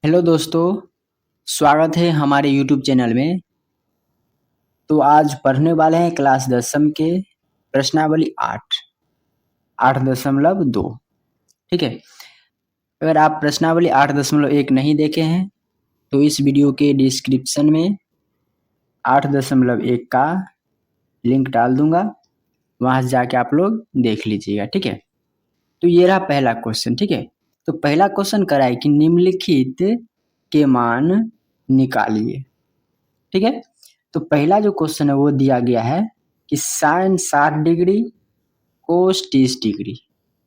Hello दोस्तों, स्वागत है हमारे यूट्यूब चैनल में। तो आज पढ़ने वाले हैं क्लास 10वीं के प्रश्नावली 8.2। ठीक है। अगर आप प्रश्नावली 8.1 नहीं देखे हैं तो इस वीडियो के डिस्क्रिप्शन में 8.1 का लिंक डाल दूंगा, वहां से जाके आप लोग देख लीजिएगा। ठीक है। तो ये रहा पहला क्वेश्चन। ठीक है। तो पहला क्वेश्चन करा है कि निम्नलिखित के मान निकालिए। ठीक है। तो पहला जो क्वेश्चन है वो दिया गया है कि sine 60 degree cos 30 degree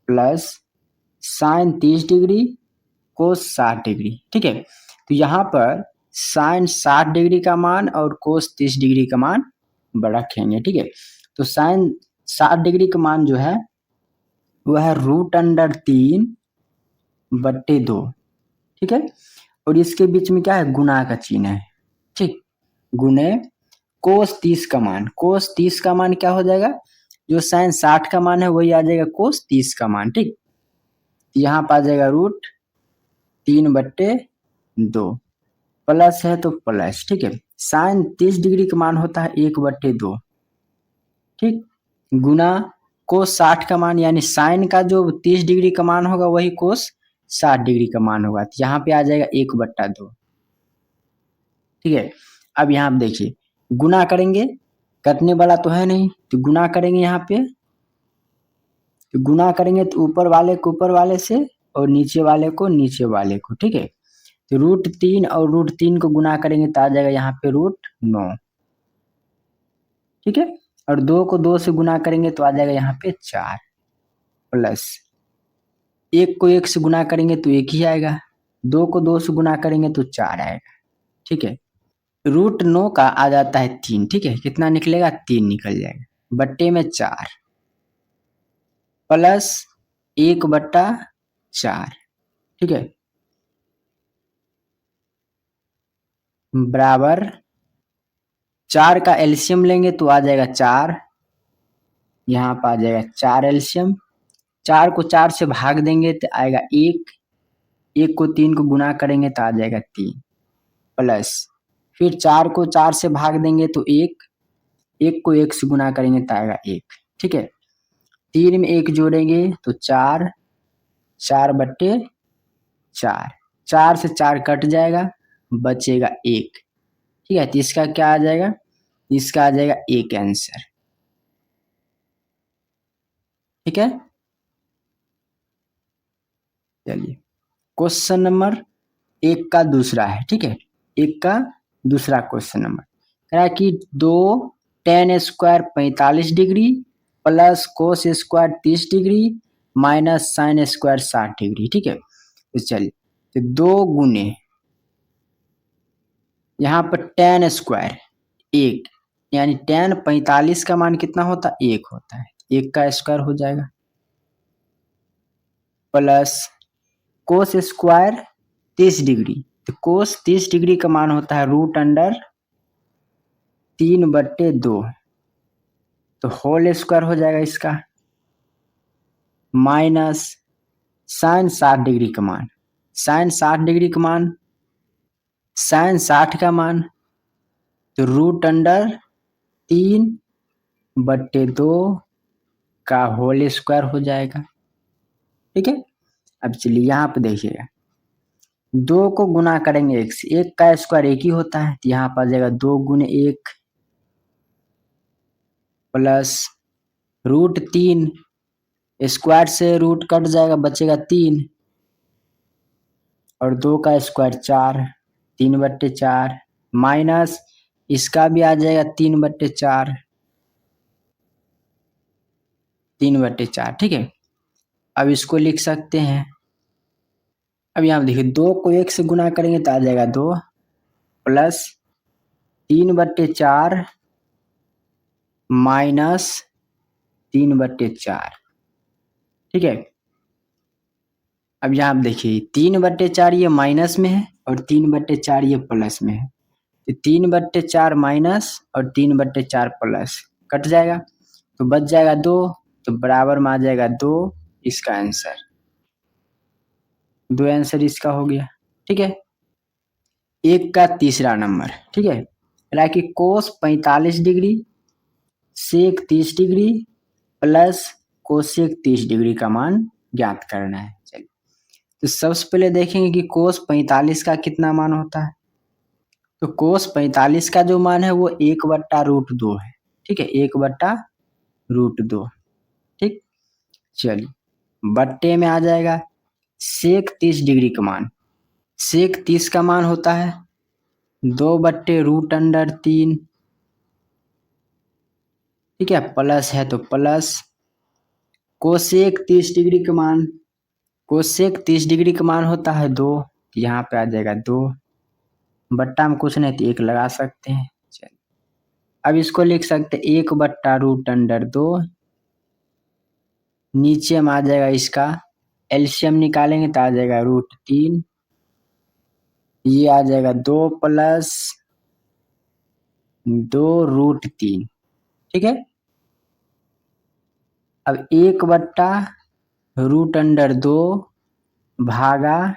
plus sine 30 degree cos 60 degree. ठीक है। तो यहाँ पर साइन 60 डिग्री का मान और कोस 30 डिग्री का मान रखेंगे। ठीक है। तो साइन 60 डिग्री का मान जो है वह है √3/2। ठीक है। और इसके बीच में क्या है, गुना का चिन्ह है। ठीक। गुने कोस 30 का मान, कोस 30 का मान क्या हो जाएगा, जो साइन 60 का मान है वही आ जाएगा कोस 30 का मान। ठीक। यहाँ पर आ जाएगा √3/2 प्लस है तो प्लस। ठीक है। साइन 30 डिग्री का मान होता है 1/2। ठीक। गुना कोस 60 का मान, यानी साइन का जो 30 डिग्री का मान होगा वही कोस 60 डिग्री का मान होगा। तो यहाँ पे आ जाएगा 1/2। ठीक है। अब यहाँ पे देखिए, गुना करेंगे, कटने वाला तो है नहीं, तो गुना करेंगे यहाँ पे। तो गुना करेंगे तो ऊपर वाले को ऊपर वाले से और नीचे वाले को नीचे वाले को। ठीक है। तो √3 और √3 को गुना करेंगे तो आ जाएगा यहाँ पे √9। ठीक है। और 2 को 2 से गुना करेंगे तो आ जाएगा यहाँ पे 4 प्लस 1 को 1 से गुना करेंगे तो 1 ही आएगा, 2 को 2 से गुना करेंगे तो 4 आएगा। ठीक है। √9 का आ जाता है 3। ठीक है। कितना निकलेगा, 3 निकल जाएगा, बट्टे में 4 प्लस 1/4। ठीक है। बराबर 4 का एलसीएम लेंगे तो आ जाएगा 4। यहाँ पर आ जाएगा 4 एलसीएम। 4 को 4 से भाग देंगे तो आएगा 1। 1 को 3 को गुना करेंगे तो आ जाएगा 3 प्लस फिर 4 को 4 से भाग देंगे तो 1। 1 को 1 से गुना करेंगे तो आएगा 1। ठीक है। 3 में 1 जोड़ेंगे तो 4, 4/4। 4 से 4 कट जाएगा, बचेगा 1। ठीक है। तो इसका क्या आ जाएगा, इसका आ जाएगा 1 आंसर। ठीक है। चलिए क्वेश्चन नंबर 1 का दूसरा है। ठीक है। 1 का दूसरा क्वेश्चन नंबर कह रहा है कि 2 tan square 45 degree plus cos square 30 degree minus sine square 60 degree. ठीक है। तो चलिए, तो 2 गुने यहाँ पर tan स्क्वायर 1, यानी tan 45 का मान कितना होता है, 1 होता है, 1 का स्क्वायर हो जाएगा प्लस कोस स्क्वायर 30 डिग्री, तो कोस 30 डिग्री का मान होता है √3/2, तो होल स्क्वायर हो जाएगा इसका, माइनस साइन 60 डिग्री का मान, साइन 60 डिग्री का मान, साइन 60 का मान तो √3/2 का होल स्क्वायर हो जाएगा। ठीक है। अब चलिए यहाँ पे देखिएगा, 2 को गुना करेंगे 1 से, 1 का स्क्वायर 1 ही होता है, तो यहाँ पर आ जाएगा 2 गुने 1 प्लस √3, स्क्वायर से रूट कट जाएगा, बचेगा 3 और 2 का स्क्वायर 4, 3/4 माइनस इसका भी आ जाएगा 3/4, 3/4। ठीक है। अब इसको लिख सकते हैं। अब यहाँ देखिए, 2 को 1 से गुना करेंगे तो आ जाएगा 2 प्लस 3/4 माइनस 3/4। ठीक है। अब यहाँ देखिए, 3/4 ये माइनस में है और 3/4 ये प्लस में है, तो 3/4 माइनस और 3/4 प्लस कट जाएगा, तो बच जाएगा 2, तो बराबर में आ जाएगा 2 इसका आंसर। 2 आंसर इसका हो गया। ठीक है। 1 का तीसरा नंबर, ठीक है। यानी कि कोस 45 डिग्री सेक 30 डिग्री प्लस कोसेक 30 डिग्री का मान ज्ञात करना है। चलिए, तो सबसे पहले देखेंगे कि कोस 45 का कितना मान होता है। तो कोस 45 का जो मान है वो 1/√2 है, ठीक है, 1/√2, ठीक। चलिए, बट्टे में आ जाएगा सेक 30 डिग्री का मान। सेक 30 का मान होता है 2/√3, ठीक है, प्लस है तो प्लस कोसेक 30 डिग्री का मान। कोसेक 30 डिग्री का मान होता है 2, यहाँ पे आ जाएगा 2, बट्टा में कुछ नहीं तो 1 लगा सकते हैं। चलिए, अब इसको लिख सकते हैं 1/√2, नीचे में आ जाएगा इसका एलसीएम निकालेंगे तो आ जाएगा √3, ये आ जाएगा 2 प्लस 2√3, ठीक है। अब 1/√2 भागा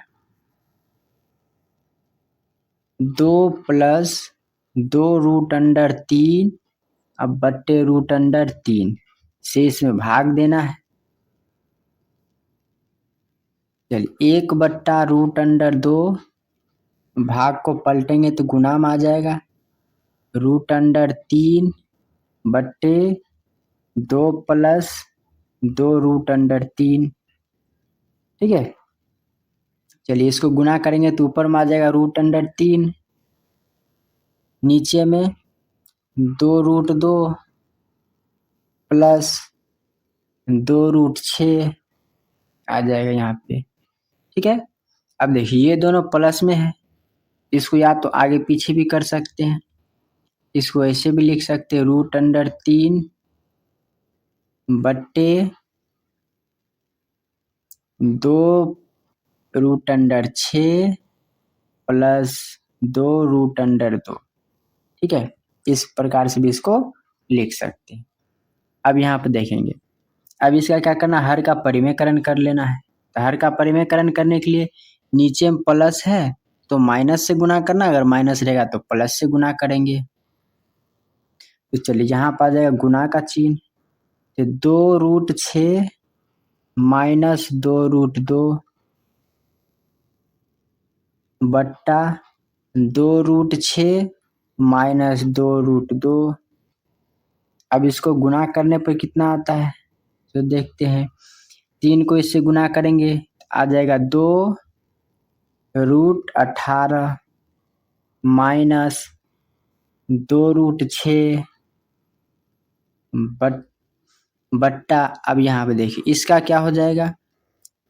2 प्लस 2√3, अब बट्टे √3 से इसमें भाग देना है। चलिए, 1/√2 भाग को पलटेंगे तो गुना में आ जाएगा √3 बट्टे 2 प्लस 2√3, ठीक है। चलिए, इसको गुना करेंगे तो ऊपर में आ जाएगा √3, नीचे में 2√2 प्लस 2√6 आ जाएगा यहाँ पे, ठीक है। अब देखिए ये दोनों प्लस में है, इसको या तो आगे पीछे भी कर सकते हैं, इसको ऐसे भी लिख सकते हैं √3 बट्टे 2√6 प्लस 2√2, ठीक है। इस प्रकार से भी इसको लिख सकते हैं। अब यहाँ पे देखेंगे, अब इसका क्या करना, हर का परिमेयकरण कर लेना है। तो हर का परिमेयकरण करने के लिए नीचे में प्लस है तो माइनस से गुना करना, अगर माइनस रहेगा तो प्लस से गुना करेंगे। तो चलिए, यहाँ पर आ जाएगा गुना का चिन्ह, तो 2√6 माइनस 2√2 बट्टा 2√6 माइनस 2√2। अब इसको गुना करने पर कितना आता है तो देखते हैं, 3 को इससे गुना करेंगे आ जाएगा 2√18 माइनस 2√6 बट्टा, अब यहाँ पे देखिए इसका क्या हो जाएगा,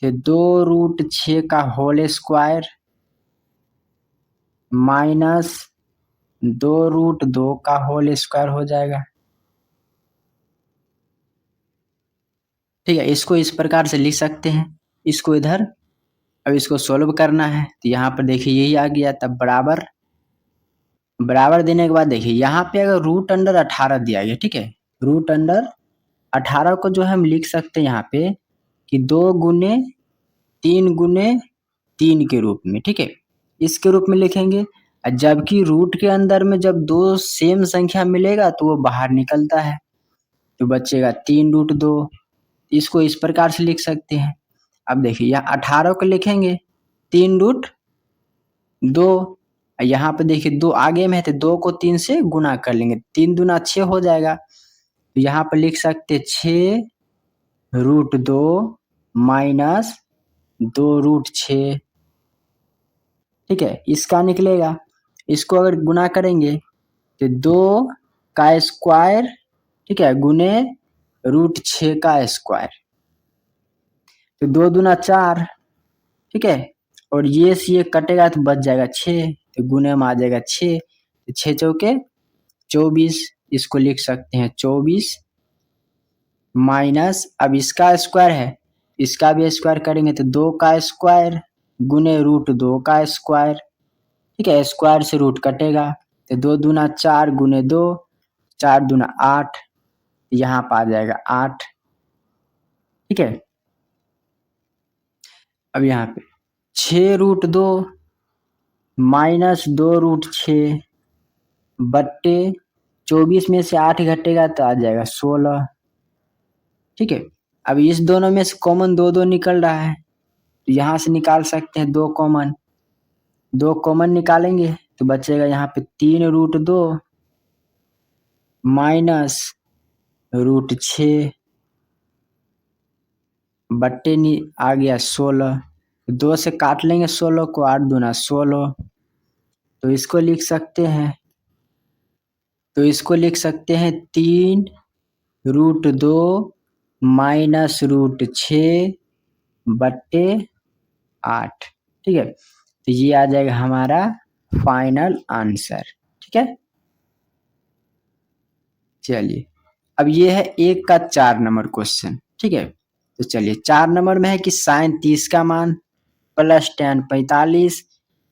तो 2√6 का होल स्क्वायर माइनस 2√2 का होल स्क्वायर हो जाएगा, ठीक है। इसको इस प्रकार से लिख सकते हैं, इसको इधर, अब इसको सोल्व करना है तो यहाँ पर देखिए यही आ गया, तब बराबर, बराबर देने के बाद देखिए यहाँ पे अगर √18 दिया गया, ठीक है, √18 को जो हम लिख सकते हैं यहाँ पे कि 2 गुने 3 गुने 3 के रूप में, ठीक है, इसके रूप में लिखेंगे। जबकि रूट के अंदर में जब 2 सेम संख्या मिलेगा तो वो बाहर निकलता है, तो बचेगा 3√2, इसको इस प्रकार से लिख सकते हैं। अब देखिए यहाँ 18 को लिखेंगे 3√2, यहाँ पे देखिए 2 आगे में है तो 2 को 3 से गुना कर लेंगे, 3 दूना 6 हो जाएगा, तो यहाँ पर लिख सकते 6√2 माइनस 2√6, ठीक है, इसका निकलेगा। इसको अगर गुना करेंगे तो 2 का स्क्वायर, ठीक है, गुने √6 का स्क्वायर, तो 2 दूना 4, ठीक है, और ये से ये कटेगा तो बच जाएगा 6, तो गुने में आ जाएगा 6, तो 6 चौके 24, इसको लिख सकते हैं 24 माइनस, अब इसका स्क्वायर है, इसका भी स्क्वायर करेंगे तो 2 का स्क्वायर गुने √2 का स्क्वायर, ठीक है, स्क्वायर से रूट कटेगा तो 2 दूना 4 गुने 2, 4 दूना 8, यहाँ पर आ जाएगा 8, ठीक है। अब यहाँ पे 6√2 -2√6 बट्टे 24 में से 8 घटेगा तो आ जाएगा 16। ठीक है, अब इस दोनों में से कॉमन 2 निकल रहा है, तो यहाँ से निकाल सकते हैं 2 कॉमन निकालेंगे तो बचेगा यहाँ पे 3√2 -√6 बट्टे आ गया 16। 2 से काट लेंगे 16 को, 8 दूना 16, तो इसको लिख सकते हैं 3√2 -√6 बट्टे 8। ठीक है, तो ये आ जाएगा हमारा फाइनल आंसर। ठीक है, चलिए अब ये है 1 का 4 नंबर क्वेश्चन। ठीक है, तो चलिए 4 नंबर में है कि साइन 30 का मान प्लस tan 45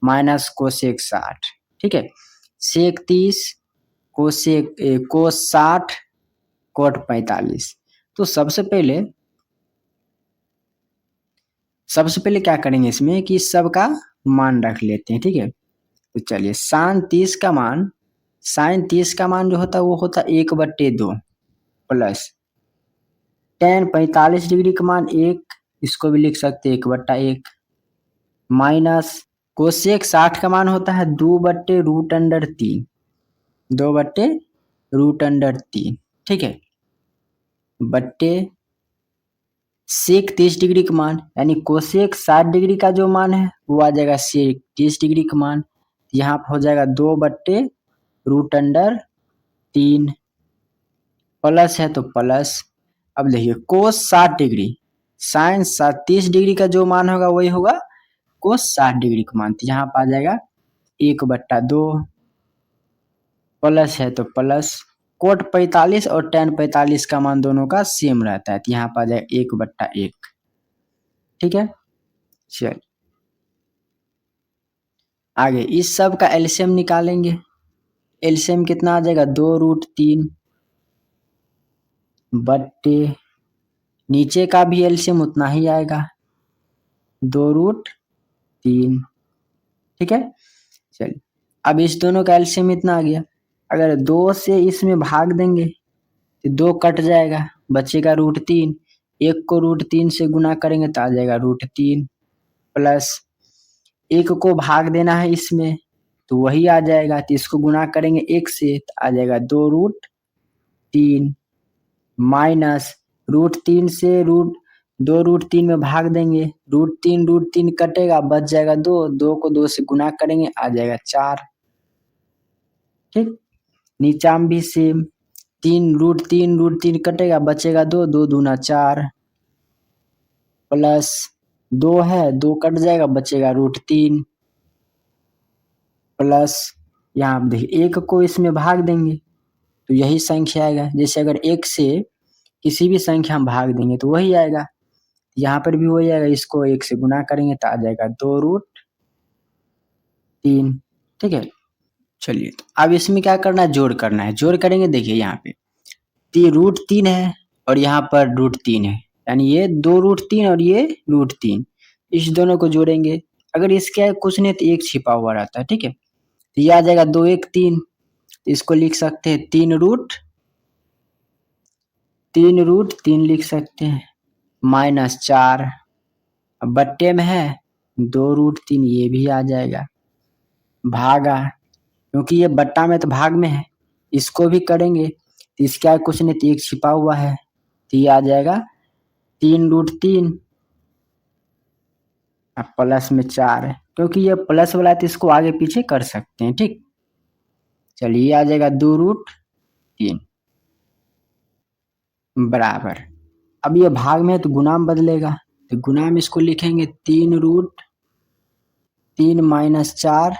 माइनस कोसेक 60। ठीक है, सेक 30 कोसेक कोस 60 कोट 45। तो सबसे पहले क्या करेंगे इसमें कि सबका मान रख लेते हैं। ठीक है, तो चलिए साइन 30 का मान जो होता है वो होता है 1/2 प्लस tan 45 डिग्री का मान 1, इसको भी लिख सकते हैं 1/1 माइनस कोसेक 60 का मान होता है 2/√3 2/√3। ठीक है, बट्टे सेक 30 डिग्री का मान यानी कोसेक 60 डिग्री का जो मान है वो आ जाएगा सेक 30 डिग्री का मान, यहाँ पर हो जाएगा 2/√3 प्लस है तो प्लस। अब देखिए कोस 60 डिग्री साइन 30 डिग्री का जो मान होगा वही होगा कोस 60 डिग्री का मान, तो यहाँ पर आ जाएगा 1/2 प्लस है तो प्लस कोट 45 और tan 45 का मान दोनों का सेम रहता है, तो यहाँ पर आ जाएगा 1/1। ठीक है, चलिए आगे इस सब का एलसीएम निकालेंगे। एलसीएम कितना आ जाएगा 2√3 बट्टे नीचे का भी एलसीएम उतना ही आएगा 2√3। ठीक है, चलिए अब इस दोनों का एलसीएम इतना आ गया, अगर 2 से इसमें भाग देंगे तो 2 कट जाएगा, बचेगा √3। 1 को √3 से गुना करेंगे तो आ जाएगा √3 प्लस 1 को भाग देना है इसमें तो वही आ जाएगा, तो इसको गुना करेंगे 1 से तो आ जाएगा 2√3 माइनस √3 से 2√3 में भाग देंगे, √3 कटेगा बच जाएगा 2 को 2 से गुना करेंगे आ जाएगा 4। ठीक, नीचा में भी सेम 3√3 कटेगा बचेगा 2 दूना 4 प्लस 2 है 2 कट जाएगा बचेगा √3 प्लस यहाँ देखिए 1 को इसमें भाग देंगे तो यही संख्या आएगा, जैसे अगर 1 से किसी भी संख्या में भाग देंगे तो वही आएगा, यहाँ पर भी वही आएगा, इसको 1 से गुना करेंगे तो आ जाएगा 2√3। ठीक है, चलिए अब इसमें क्या करना है, जोड़ करना है। जोड़ करेंगे, देखिए यहाँ पे √3 है और यहाँ पर √3 है, यानी ये 2√3 और ये √3, इस दोनों को जोड़ेंगे। अगर इसके कुछ नहीं तो 1 छिपा हुआ रहता है। ठीक है, तो ये आ जाएगा 2 1 3, तो इसको लिख सकते हैं 3√3 लिख सकते हैं -4 बट्टे में है 2√3, ये भी आ जाएगा भागा, क्योंकि ये बट्टा में तो भाग में है, इसको भी करेंगे तो इसका कुछ नहीं तो 1 छिपा हुआ है, तो ये आ जाएगा 3√3 प्लस में 4 है, क्योंकि ये प्लस वाला है तो इसको आगे पीछे कर सकते हैं। ठीक, चलिए आ जाएगा 2√3 बराबर, अब ये भाग में है तो गुना में बदलेगा, तो गुना में इसको लिखेंगे 3√3 -4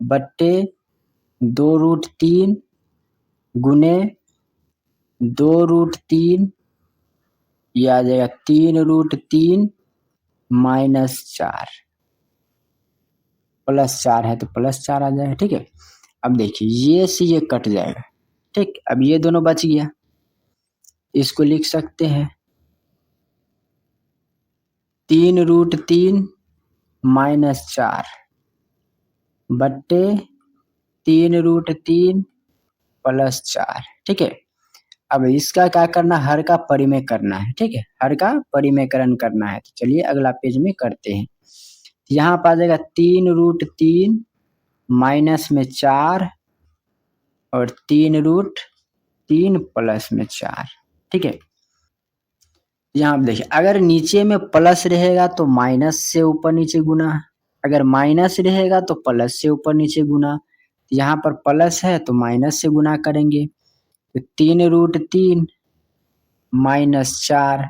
बट्टे 2√3 गुने 2√3, ये आ जाएगा 3√3 -4 प्लस 4 है तो प्लस 4 आ जाएगा। ठीक है, अब देखिए ये से ये कट जाएगा। ठीक, अब ये दोनों बच गया, इसको लिख सकते हैं 3√3 -4 बट्टे 3√3 प्लस 4। ठीक है, अब इसका क्या करना, हर का परिमेय करना है। ठीक है, हर का परिमेयकरण करना है। तो चलिए अगला पेज में करते हैं। यहाँ पर आ जाएगा 3√3 माइनस में 4 और 3√3 प्लस में 4। ठीक है, यहाँ देखिए अगर नीचे में प्लस रहेगा तो माइनस से ऊपर नीचे गुना, अगर माइनस रहेगा तो प्लस से ऊपर नीचे गुना। यहाँ पर प्लस है तो माइनस से गुना करेंगे, तो 3√3 माइनस 4।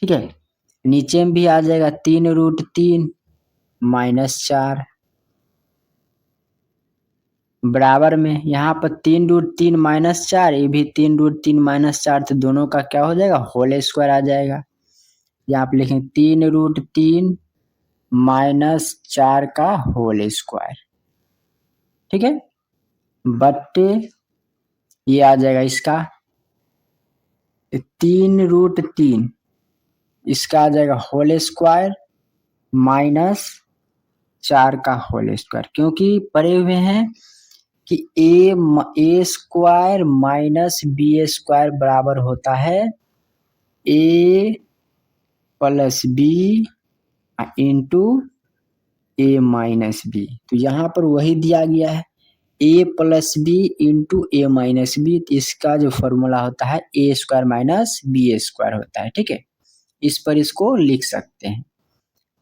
ठीक है, नीचे में भी आ जाएगा 3√3 माइनस 4 बराबर में यहाँ पर 3√3 माइनस 4, ये भी 3√3 माइनस 4, तो दोनों का क्या हो जाएगा, होल स्क्वायर आ जाएगा। यहाँ पे लिखेंगे 3√3 माइनस 4 का होल स्क्वायर। ठीक है, बट्टे ये आ जाएगा इसका 3√3, इसका आ जाएगा होल स्क्वायर माइनस 4 का होल स्क्वायर, क्योंकि पढ़े हुए हैं कि ए स्क्वायर माइनस बी स्क्वायर बराबर होता है ए प्लस बी इंटू ए माइनस बी। तो यहाँ पर वही दिया गया है ए प्लस बी इंटू ए माइनस बी, इसका जो फॉर्मूला होता है ए स्क्वायर माइनस बी स्क्वायर होता है। ठीक है, इस पर इसको लिख सकते हैं।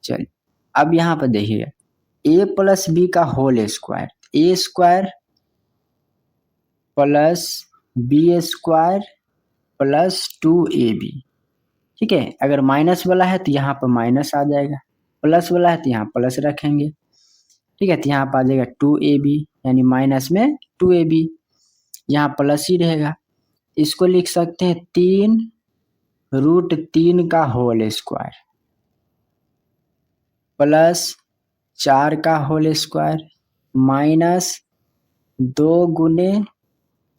चलिए अब यहाँ पर देखिए ए प्लस बी का whole square, A square plus B square plus 2ab। ठीक है, अगर माइनस वाला है तो यहाँ पर माइनस आ जाएगा, प्लस वाला है तो यहाँ प्लस रखेंगे। ठीक है, तो यहाँ पर आ जाएगा 2ab, यानी माइनस में 2ab, यहाँ प्लस ही रहेगा। इसको लिख सकते हैं 3√3 का होल स्क्वायर प्लस 4 का होल स्क्वायर माइनस 2 गुने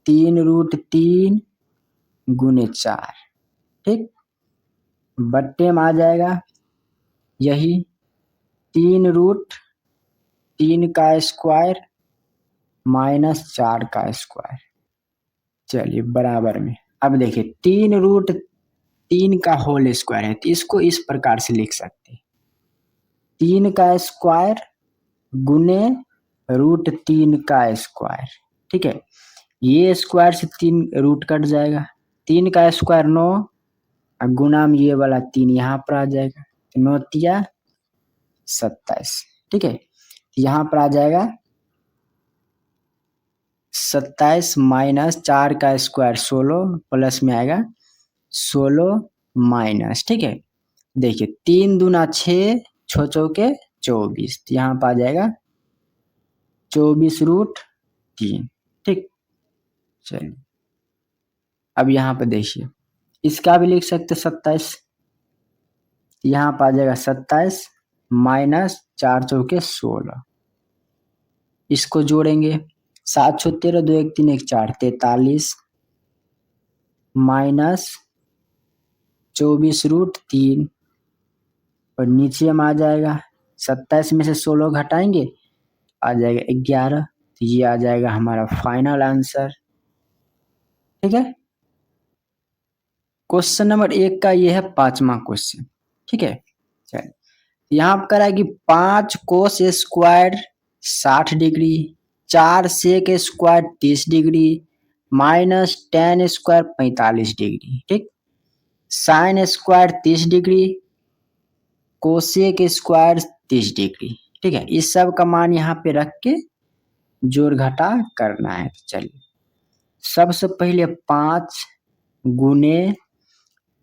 3√3 गुने 4। ठीक, बट्टे में आ जाएगा यही 3√3 का स्क्वायर माइनस 4 का स्क्वायर। चलिए बराबर में, अब देखिए 3√3 का होल स्क्वायर है तो इसको इस प्रकार से लिख सकते हैं 3 का स्क्वायर गुने √3 का स्क्वायर। ठीक है, ये स्क्वायर से 3 रूट कट जाएगा, 3 का स्क्वायर 9 और गुना में ये वाला 3 यहाँ पर आ जाएगा, तो 9 तिया 27। ठीक है, यहाँ पर आ जाएगा 27 माइनस 4 का स्क्वायर 16 प्लस में आएगा 16 माइनस। ठीक है, देखिए 3 दूना 6, 6 चौके 24, तो यहाँ पर आ जाएगा 24√3। ठीक, चलिए अब यहाँ पर देखिए इसका भी लिख सकते 27, यहाँ पर आ जाएगा 27 माइनस 4 चौके 16, इसको जोड़ेंगे 7 6 13 2 1 3 1 4 43 माइनस 24√3 और नीचे में आ जाएगा 27 में से 16 घटाएंगे आ जाएगा 11, तो ये आ जाएगा हमारा फाइनल आंसर। ठीक है, क्वेश्चन नंबर 1 का ये है 5वां क्वेश्चन। ठीक है, चलिए यहाँ पर करा कि 5 cos square 60 degree, 4 sec square 30 degree minus tan square 45 degree. ठीक, sine square 30 degree, cosec square 30 degree. ठीक है, इस सब का मान यहाँ पे रख के जोड़ घटा करना है। चलिए सबसे पहले 5 गुने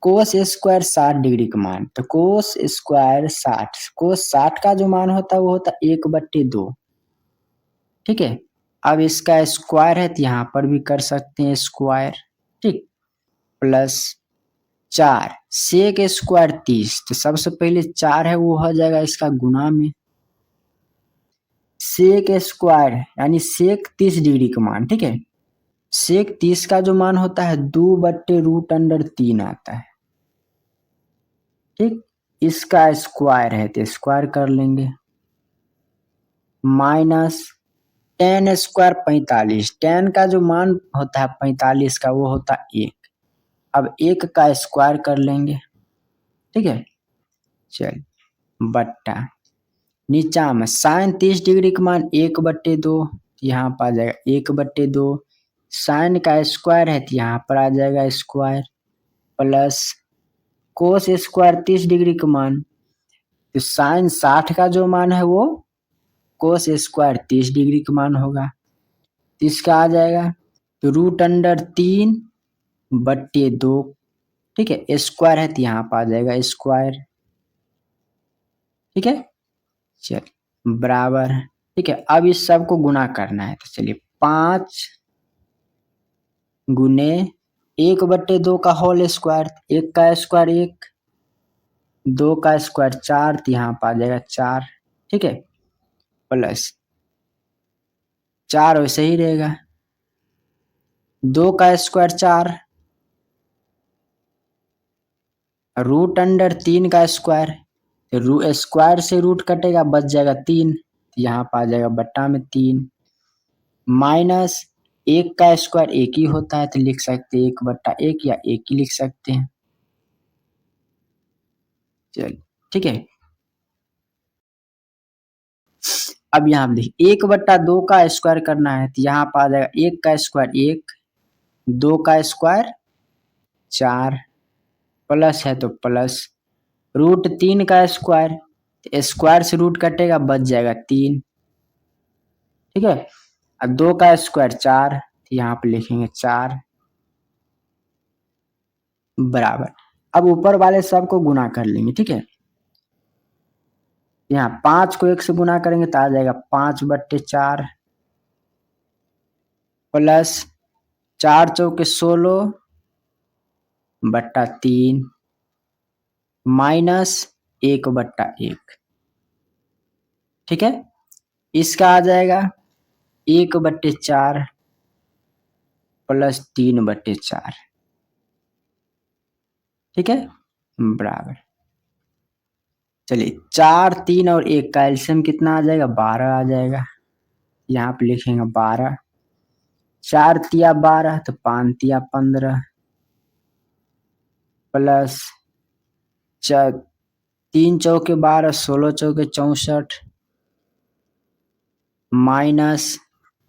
कोस स्क्वायर 60 डिग्री का मान, तो कोस स्क्वायर 60, कोस 60 का जो मान होता है वो होता है 1/2। ठीक है, अब इसका स्क्वायर है तो यहाँ पर भी कर सकते हैं स्क्वायर। ठीक, प्लस 4 सेक स्क्वायर 30, तो सबसे पहले 4 है वो हो जाएगा इसका गुना में, सेक स्क्वायर यानी सेक 30 डिग्री का मान। ठीक है, सेक 30 का जो मान होता है 2/√3 आता है। ठीक, इसका स्क्वायर है तो स्क्वायर कर लेंगे, माइनस 10² 45। 10 का जो मान होता है 45 का वो होता है 1। अब 1 का स्क्वायर कर लेंगे, ठीक है। चल बट्टा नीचा में साइन 30 डिग्री का मान 1/2, यहाँ पर आ जाएगा 1/2। साइन का स्क्वायर है तो यहाँ पर आ जाएगा square, plus cos square 30 degree का मान, तो साइन 60 का जो मान है वो कोस स्क्वायर 30 डिग्री का मान होगा, तो इसका आ जाएगा तो √3/2, ठीक है। स्क्वायर है तो यहाँ पर आ जाएगा स्क्वायर, ठीक है। चल बराबर, ठीक है। अब इस सब को गुना करना है, तो चलिए 5 गुने 1/2 का होल स्क्वायर, 1 का स्क्वायर 1, 2 का स्क्वायर 4, तो यहाँ पर आ जाएगा 4, ठीक है। प्लस 4 वैसे ही रहेगा, 2 का स्क्वायर 4, √3 का स्क्वायर, स्क्वायर से रूट कटेगा बच जाएगा 3, यहाँ पर आ जाएगा बट्टा में 3, माइनस 1 का स्क्वायर 1 ही होता है तो लिख सकते हैं 1/1 या 1 ही लिख सकते हैं। चलिए ठीक है। अब यहाँ देखिए 1/2 का स्क्वायर करना है तो यहाँ पर आ जाएगा 1 का स्क्वायर 1, 2 का स्क्वायर 4, प्लस है तो प्लस √3 का स्क्वायर, स्क्वायर से रूट कटेगा बच जाएगा 3, ठीक है। अब 2 का स्क्वायर 4, तो यहाँ पे लिखेंगे 4 बराबर। अब ऊपर वाले सब को गुना कर लेंगे, ठीक है। यहाँ 5 को 1 से गुना करेंगे तो आ जाएगा 5/4, प्लस 4 चौके 16/3, माइनस 1/1, ठीक है। इसका आ जाएगा 1/4 प्लस 3/4, ठीक है बराबर। चलिए 4, 3 और 1 का एलसीएम कितना आ जाएगा 12 आ जाएगा, यहाँ पे लिखेंगे 12, 4 तिया 12 तो 5 तिया 15, प्लस 3 चौके 12, 16 चौके 64, माइनस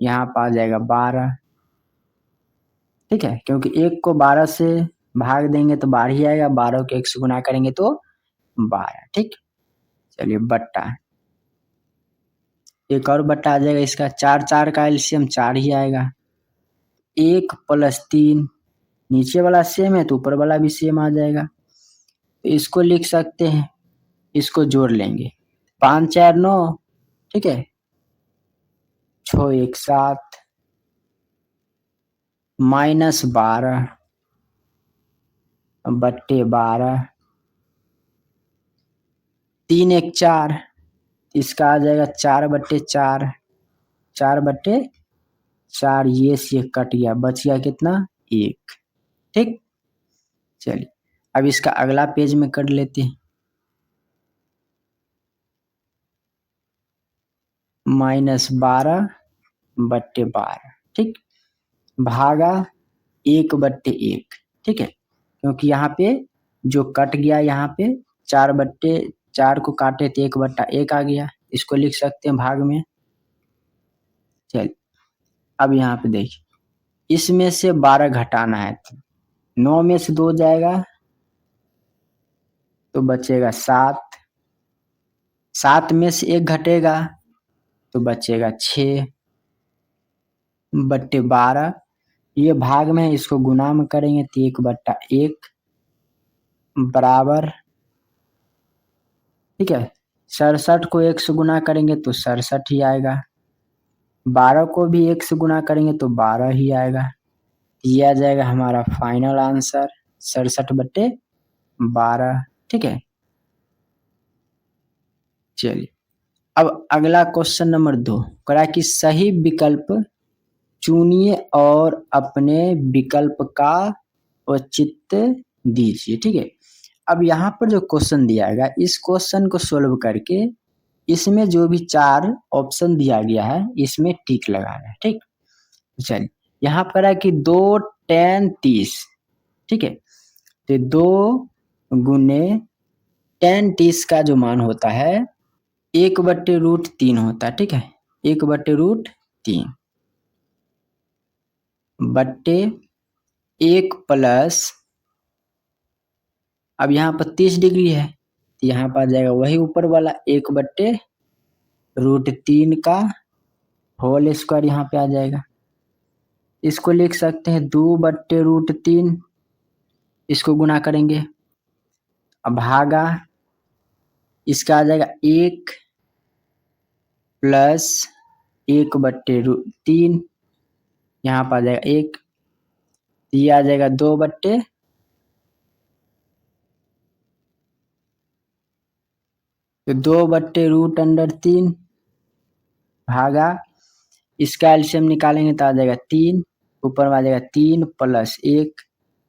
यहाँ पर आ जाएगा 12, ठीक है। क्योंकि 1 को 12 से भाग देंगे तो 12 ही आएगा, 12 को 1 से गुना करेंगे तो 12, ठीक। चलिए बट्टा एक और बट्टा आ जाएगा इसका, 4 4 का एलसीएम 4 ही आएगा, 1 प्लस 3, नीचे वाला सेम है तो ऊपर वाला भी सेम आ जाएगा, तो इसको लिख सकते हैं, इसको जोड़ लेंगे 5 4 9, ठीक है, 6 1 7, माइनस 12/12, 3 1 4, इसका आ जाएगा 4/4, 4/4, ये से कट गया बच गया कितना 1, ठीक। चलिए अब इसका अगला पेज में कर लेते हैं, -12/12, ठीक, भागा 1/1, ठीक है। क्योंकि यहाँ पे जो कट गया, यहाँ पे 4/4 को काटे तो 1/1 आ गया, इसको लिख सकते हैं भाग में। चलिए अब यहाँ पे देखिए, इसमें से 12 घटाना है तो 9 में से 2 जाएगा तो बचेगा 7, 7 में से 1 घटेगा तो बचेगा 6/12, ये भाग में है, इसको गुना में करेंगे तो 1/1 बराबर, ठीक है। 67 को 1 से गुना करेंगे तो 67 ही आएगा, 12 को भी 1 से गुना करेंगे तो 12 ही आएगा, ये आ जाएगा हमारा फाइनल आंसर 67/12, ठीक है। चलिए अब अगला क्वेश्चन नंबर 2 करा कि सही विकल्प चुनिए और अपने विकल्प का औचित्य दीजिए, ठीक है। अब यहाँ पर जो क्वेश्चन दिया गया, इस क्वेश्चन को सोल्व करके इसमें जो भी 4 ऑप्शन दिया गया है इसमें टिक लगाना है, ठीक। चलिए यहाँ पर है कि 2 tan 30, ठीक है। तो 2 गुने tan 30 का जो मान होता है 1/√3 होता है, ठीक है। 1/√3 बट्टे 1 प्लस, अब यहाँ पर 30 डिग्री है तो यहाँ पर आ जाएगा वही ऊपर वाला 1/√3 का होल स्क्वायर यहाँ पे आ जाएगा। इसको लिख सकते हैं 2/√3, इसको गुना करेंगे, अब भागा इसका आ जाएगा 1 प्लस 1/3, यहाँ पर आ जाएगा 1, ये आ जाएगा 2/√3 भागा इसका एलसीएम निकालेंगे तो आ जाएगा 3, ऊपर में आ जाएगा 3 प्लस 1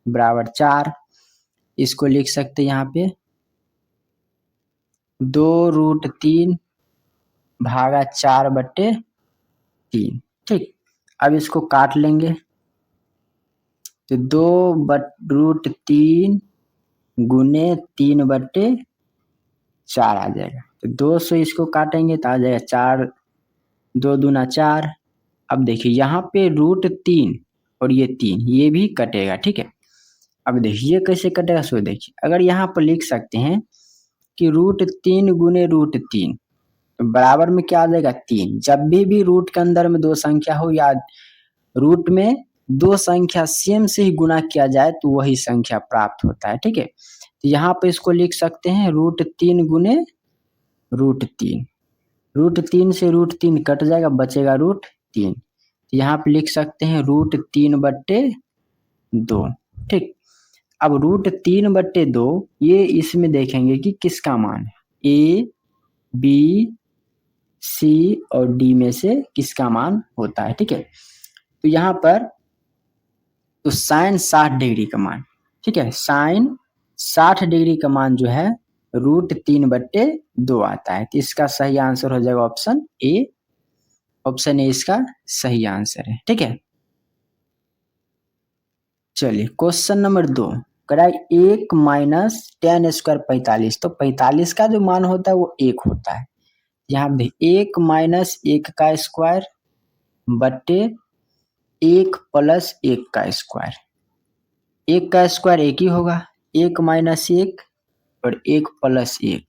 बराबर 4। इसको लिख सकते हैं यहाँ पे 2√3 भागा 4/3, ठीक। अब इसको काट लेंगे तो 2/√3 गुने 3/4 आ जाएगा। तो 2 से इसको काटेंगे तो आ जाएगा 4, 2 दूना 4। अब देखिए यहाँ पे √3 और ये 3 ये भी कटेगा, ठीक है। अब देखिए कैसे कटेगा, सो देखिए अगर यहाँ पर लिख सकते हैं कि √3 गुने √3 तो बराबर में क्या आ जाएगा 3। जब भी रूट के अंदर में 2 संख्या हो या रूट में 2 संख्या सेम से ही गुना किया जाए तो वही संख्या प्राप्त होता है, ठीक है। तो यहाँ पे इसको लिख सकते हैं √3 गुने √3, √3 से √3 कट जाएगा, बचेगा √3। यहाँ पे लिख सकते हैं √3/2, ठीक। अब √3/2 ये इसमें देखेंगे कि किसका मान है, ए बी सी और डी में से किसका मान होता है, ठीक है। तो यहाँ पर तो साइन 60 डिग्री का मान, ठीक है, साइन 60 डिग्री का मान जो है √3/2 आता है। तो इसका सही आंसर हो जाएगा ऑप्शन ए। ऑप्शन ए इसका सही आंसर है, ठीक है। चलिए क्वेश्चन नंबर 2 कराए 1 माइनस tan² 45। तो 45 का जो मान होता है वो 1 होता है। यहाँ देखिए 1 माइनस 1 का स्क्वायर बट्टे 1 प्लस 1 का स्क्वायर। 1 का स्क्वायर 1 ही होगा, 1 माइनस 1 और 1 प्लस 1।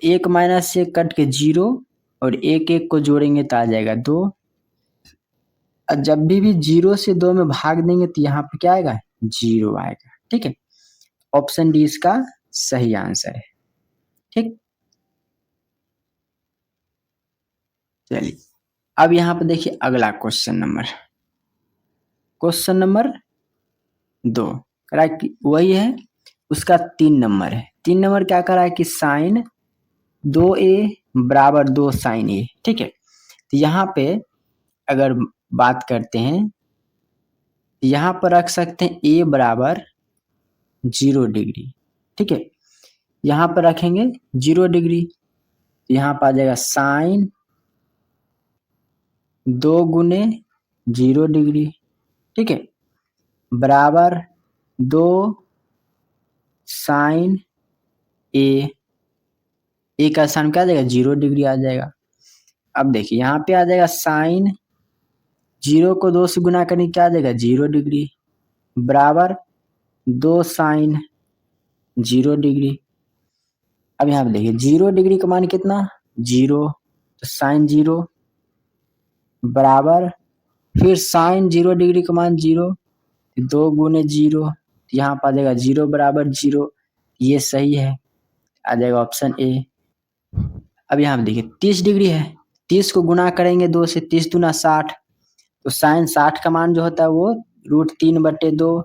1 माइनस 1 कट के 0 और 1 1 को जोड़ेंगे तो आ जाएगा 2। और जब भी 0 से 2 में भाग देंगे तो यहाँ पे क्या आएगा 0 आएगा, ठीक है। ऑप्शन डी इसका सही आंसर है, ठीक। चलिए अब यहाँ पे देखिए अगला क्वेश्चन नंबर 2 वही है, उसका 3 नंबर है। 3 नंबर क्या करा है कि साइन 2a बराबर 2 साइन ए, ठीक है। तो यहाँ पे अगर बात करते हैं यहाँ पर रख सकते हैं a बराबर 0 डिग्री, ठीक है। यहाँ पर रखेंगे 0 डिग्री, यहाँ पर आ जाएगा साइन 2 गुने 0 डिग्री, ठीक है, बराबर 2 साइन ए का स्थान क्या आ जाएगा 0 डिग्री आ जाएगा। अब देखिए यहाँ पे आ जाएगा साइन 0 को 2 से गुना करने क्या आ जाएगा 0 डिग्री बराबर 2 साइन 0 डिग्री। अब यहाँ पे देखिए 0 डिग्री का मान कितना 0, तो साइन 0 बराबर फिर साइन 0 डिग्री का मान 0, 2 गुने 0, यहाँ पर आ जाएगा 0 बराबर 0, ये सही है, आ जाएगा ऑप्शन ए। अब यहाँ पे देखिए 30 डिग्री है, 30 को गुना करेंगे 2 से, 30 दूना 60, तो साइन 60 का मान जो होता है वो √3/2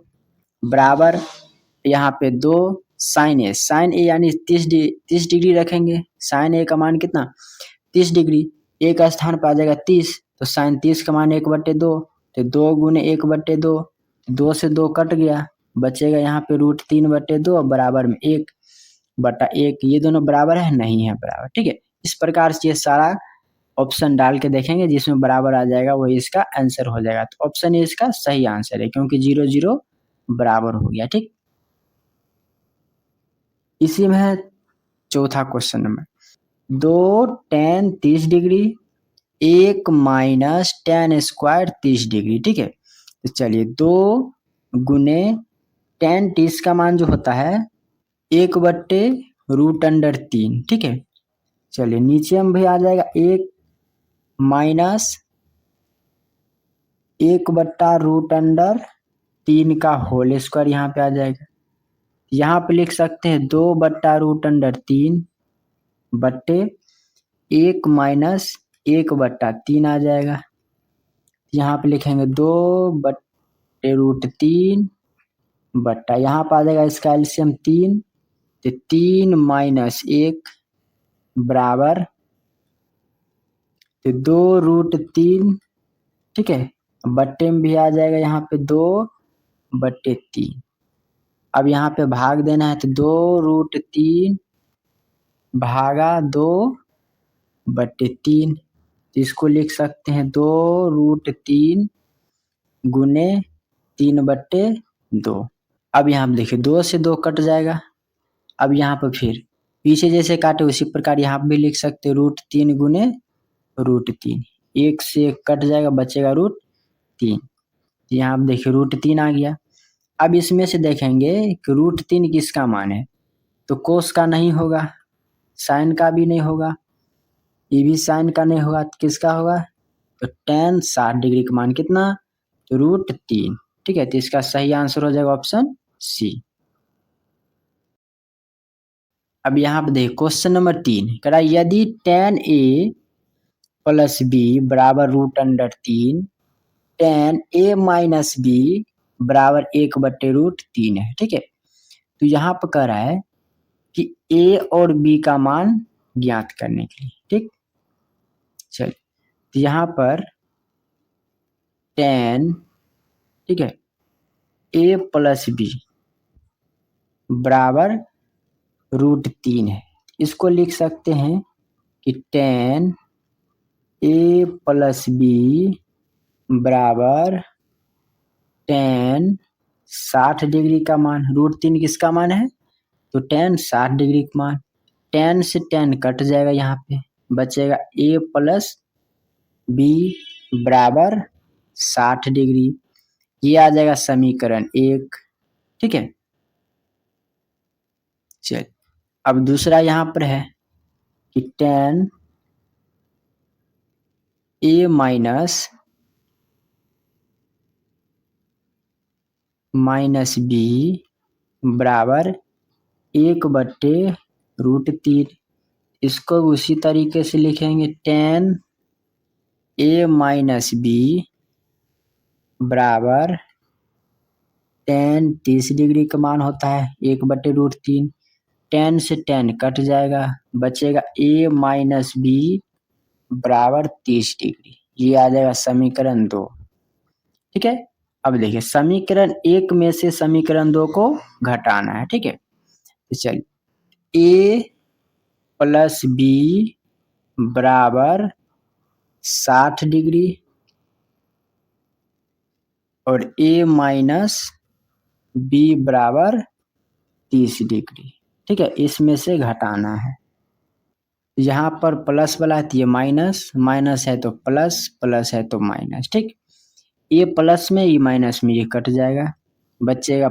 बराबर यहाँ पे 2 साइन ए यानी 30 डिग्री रखेंगे। साइन ए का मान कितना 30 डिग्री, ए का स्थान पर आ जाएगा 30, तो साइन 30 का मान 1/2, तो 2 गुने 1/2, 2 से 2 कट गया, बचेगा यहाँ पे √3/2 और बराबर में 1। बटा 1, ये दोनों बराबर है? नहीं है बराबर, ठीक है। इस प्रकार से ये सारा ऑप्शन डाल के देखेंगे, जिसमें बराबर आ जाएगा वही इसका आंसर हो जाएगा। तो ऑप्शन ए इसका सही आंसर है, क्योंकि 0 0 बराबर हो गया, ठीक। इसी में है चौथा question number, 2 tan 30 degree, 1 minus tan square 30 degree, ठीक है। तो चलिए 2 गुने tan 30 का मान जो होता है 1/√3, ठीक है। चलिए नीचे में भी आ जाएगा 1 माइनस 1/√3 का होल स्क्वायर यहाँ पे आ जाएगा। यहाँ पे लिख सकते हैं 2/√3 बट्टे 1 माइनस 1/3 आ जाएगा। यहाँ पे लिखेंगे 2/√3 बट्टा, यहाँ पे आ जाएगा इसका एलसीएम 3, तो 3 माइनस 1 बराबर, तो 2√3, ठीक है। बट्टे में भी आ जाएगा यहाँ पे 2/3। अब यहाँ पे भाग देना है, तो 2√3 भागा 2/3, तो इसको लिख सकते हैं 2√3 गुने 3/2। अब यहाँ पे देखिए 2 से 2 कट जाएगा। अब यहाँ पर फिर पीछे जैसे काटे उसी प्रकार यहाँ पे भी लिख सकते हैं √3 गुने √3, 1 से 1 कट जाएगा, बचेगा √3। यहाँ पे देखिए √3 आ गया। अब इसमें से देखेंगे कि √3 किसका मान है, तो कोस का नहीं होगा, साइन का भी नहीं होगा, ये भी साइन का नहीं होगा, तो किसका होगा, तो tan 60 डिग्री का मान कितना, तो √3, ठीक है। तो इसका सही आंसर हो जाएगा ऑप्शन सी। अब यहाँ पे देखिए क्वेश्चन नंबर 3 कह रहा है यदि tan a प्लस b बराबर √3, tan a माइनस b बराबर 1/√3 है, ठीक है। तो यहाँ पर कह रहा है कि a और b का मान ज्ञात करने के लिए, ठीक। चलिए तो यहाँ पर tan, ठीक है, a प्लस b बराबर √3 है। इसको लिख सकते हैं कि tan a प्लस b बराबर tan 60 डिग्री का मान, √3 किसका मान है, तो tan 60 डिग्री का मान। tan से tan कट जाएगा, यहाँ पे बचेगा a प्लस b बराबर 60 डिग्री, ये आ जाएगा समीकरण 1, ठीक है। चल अब दूसरा यहाँ पर है कि tan a माइनस b बराबर 1/√3। इसको उसी तरीके से लिखेंगे tan a माइनस b बराबर tan 30 डिग्री का मान होता है 1/√3, tan से tan कट जाएगा, बचेगा a माइनस b बराबर 30 डिग्री, ये आ जाएगा समीकरण 2, ठीक है। अब देखिए समीकरण 1 में से समीकरण 2 को घटाना है, ठीक है। तो चलिए a प्लस b बराबर 60 डिग्री और a माइनस b बराबर 30 डिग्री, ठीक है। इसमें से घटाना है, यहाँ पर प्लस वाला है तो ये माइनस, माइनस है तो प्लस, प्लस है तो माइनस, ठीक। ये प्लस में ये माइनस में ये कट जाएगा, बचेगा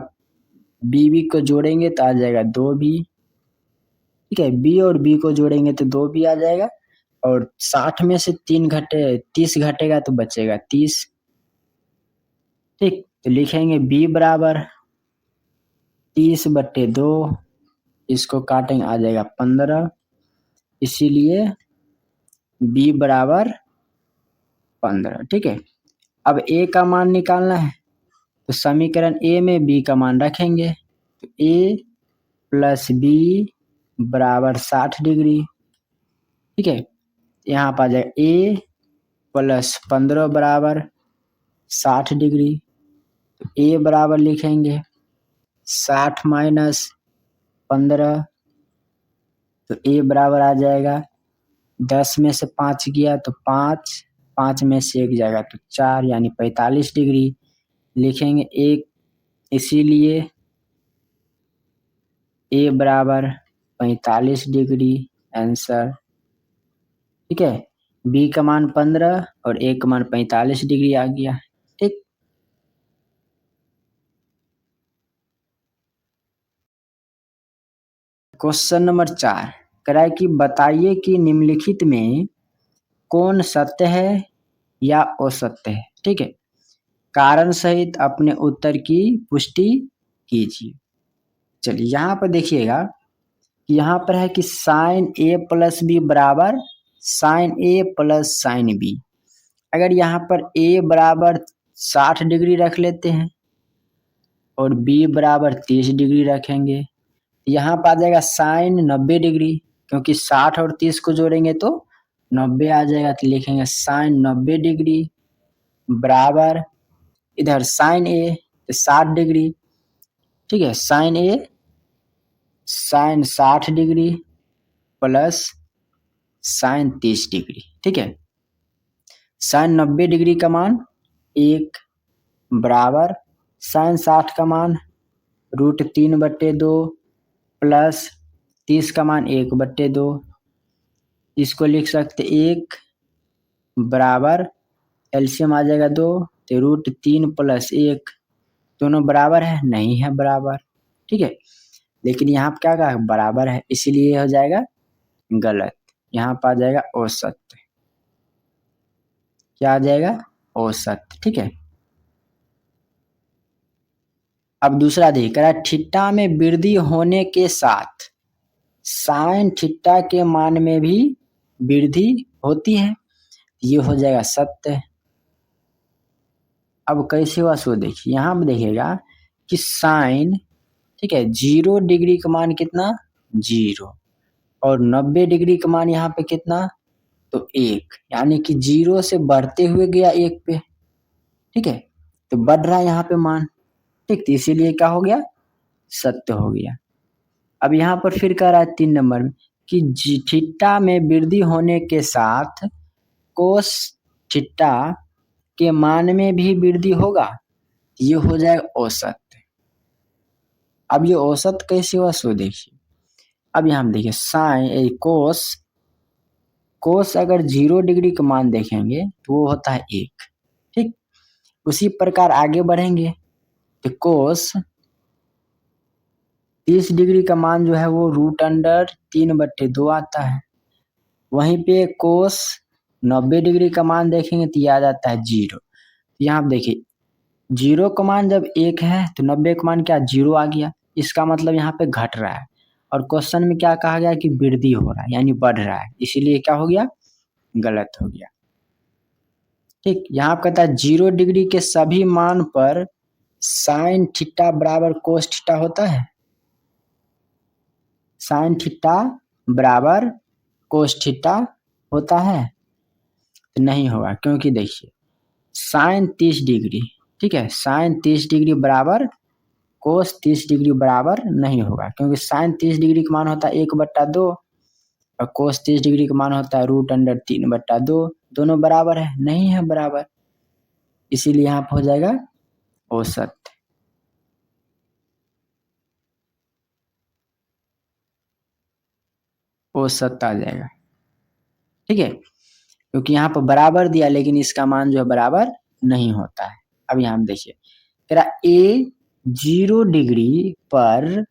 बी को जोड़ेंगे तो आ जाएगा 2b, ठीक है। बी और बी को जोड़ेंगे तो 2b आ जाएगा, और 60 में से 30 घटेगा तो बचेगा 30, ठीक। तो लिखेंगे b बराबर 30/2, इसको काटेंगे आ जाएगा 15, इसीलिए b बराबर 15, ठीक है। अब a का मान निकालना है, तो समीकरण a में b का मान रखेंगे, तो a प्लस b बराबर 60 डिग्री, ठीक है। यहाँ पर आ जाएगा a प्लस 15 बराबर 60 डिग्री, तो a बराबर लिखेंगे 60 माइनस 15, तो ए बराबर आ जाएगा 10 में से 5 गया तो 5, 5 में से 1 जाएगा तो 4 यानी 45 डिग्री लिखेंगे एक, इसीलिए ए बराबर 45 डिग्री आंसर। ठीक है, बी का मान 15 और ए का मान 45 डिग्री आ गया। ठीक, क्वेश्चन नंबर 4 कह रहा है कि बताइए कि निम्नलिखित में कौन सत्य है या असत्य है। ठीक है, कारण सहित अपने उत्तर की पुष्टि कीजिए। चलिए यहाँ पर देखिएगा, यहाँ पर है कि साइन ए प्लस बी बराबर साइन ए प्लस साइन बी। अगर यहाँ पर ए बराबर 60 डिग्री रख लेते हैं और बी बराबर 30 डिग्री रखेंगे, यहाँ पर आ जाएगा साइन 90 डिग्री, क्योंकि 60 और 30 को जोड़ेंगे तो 90 आ जाएगा। तो लिखेंगे साइन 90 डिग्री बराबर इधर साइन ए 60 डिग्री। ठीक है, sine A sine 60 degree plus sine 30 degree. ठीक है, साइन 90 डिग्री का मान 1 बराबर साइन 60 का मान √3/2 प्लस 30 का मान 1/2। इसको लिख सकते 1 बराबर एलसीएम आ जाएगा 2 तो √3 प्लस 1 दोनों बराबर है, नहीं है बराबर। ठीक है, लेकिन यहाँ पर क्या कहा बराबर है, इसीलिए हो जाएगा गलत। यहाँ पर आ जाएगा औसत, क्या आ जाएगा औसत। ठीक है, अब दूसरा देख रहा है थीटा में वृद्धि होने के साथ साइन थीटा के मान में भी वृद्धि होती है, ये हो जाएगा सत्य। अब कैसे हुआ सो देखिए, यहाँ पर देखिएगा कि साइन, ठीक है, 0 डिग्री का मान कितना 0 और 90 डिग्री का मान यहाँ पे कितना तो 1, यानी कि 0 से बढ़ते हुए गया 1 पे। ठीक है, तो बढ़ रहा है यहाँ पे मान। ठीक, तो इसीलिए क्या हो गया सत्य हो गया। अब यहाँ पर फिर कह रहा है 3 नंबर में कि थीटा में वृद्धि होने के साथ कोस थीटा के मान में भी वृद्धि होगा, ये हो जाएगा औसत। अब ये औसत कैसे हुआ सो देखिए, अब यहाँ देखिए साइन कोस अगर 0 डिग्री का मान देखेंगे तो वो होता है 1। ठीक, उसी प्रकार आगे बढ़ेंगे तो कोस 30 डिग्री का मान जो है वो √3/2 आता है। वहीं पे कोस 90 डिग्री का मान देखेंगे तो ये आ जाता है 0। यहाँ आप देखिए 0 का मान जब 1 है तो 90 का मान क्या 0 आ गया, इसका मतलब यहाँ पे घट रहा है। और क्वेश्चन में क्या कहा गया कि वृद्धि हो रहा है यानी बढ़ रहा है, इसीलिए क्या हो गया गलत हो गया। ठीक, यहाँ कहता है 0 डिग्री के सभी मान पर साइन थीटा बराबर कोस थीटा होता है, साइन थीटा बराबर कोस थीटा होता है तो नहीं होगा, क्योंकि देखिए साइन 30 डिग्री, ठीक है, साइन 30 डिग्री बराबर कोस 30 डिग्री बराबर नहीं होगा, क्योंकि साइन 30 डिग्री का मान होता है 1/2 और कोस 30 डिग्री का मान होता है √3/2, दोनों बराबर है, नहीं है बराबर, इसीलिए यहाँ पर हो जाएगा औसत। औसत आ जाएगा। ठीक है, क्योंकि यहाँ पर बराबर दिया लेकिन इसका मान जो है बराबर नहीं होता है। अब यहाँ देखिए तेरा ए 0 डिग्री पर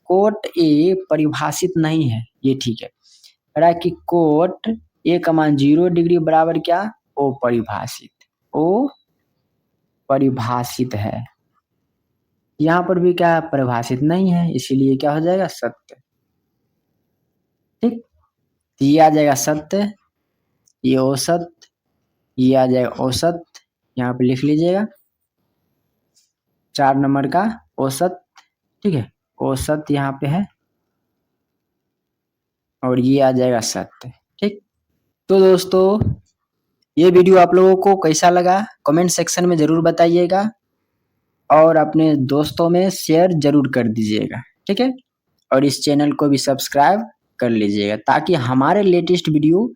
कोट ए परिभाषित नहीं है, ये ठीक है। कह रहा है कि कोट ए का मान 0 डिग्री बराबर क्या ओ परिभाषित, ओ परिभाषित है। यहाँ पर भी क्या परिभाषित नहीं है, इसीलिए क्या हो जाएगा सत्य। ठीक, ये आ जाएगा सत्य, ये औसत, ये आ जाएगा औसत, यहाँ पे लिख लीजिएगा 4 नंबर का औसत। ठीक है, औसत यहाँ पे है और ये आ जाएगा सत्य। ठीक, तो दोस्तों ये वीडियो आप लोगों को कैसा लगा कमेंट सेक्शन में जरूर बताइएगा और अपने दोस्तों में शेयर जरूर कर दीजिएगा। ठीक है, और इस चैनल को भी सब्सक्राइब कर लीजिएगा ताकि हमारे लेटेस्ट वीडियो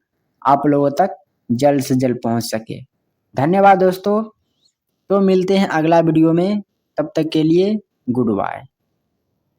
आप लोगों तक जल्द से जल्द पहुंच सके। धन्यवाद दोस्तों। तो मिलते हैं अगला वीडियो में, तब तक के लिए गुड बाय।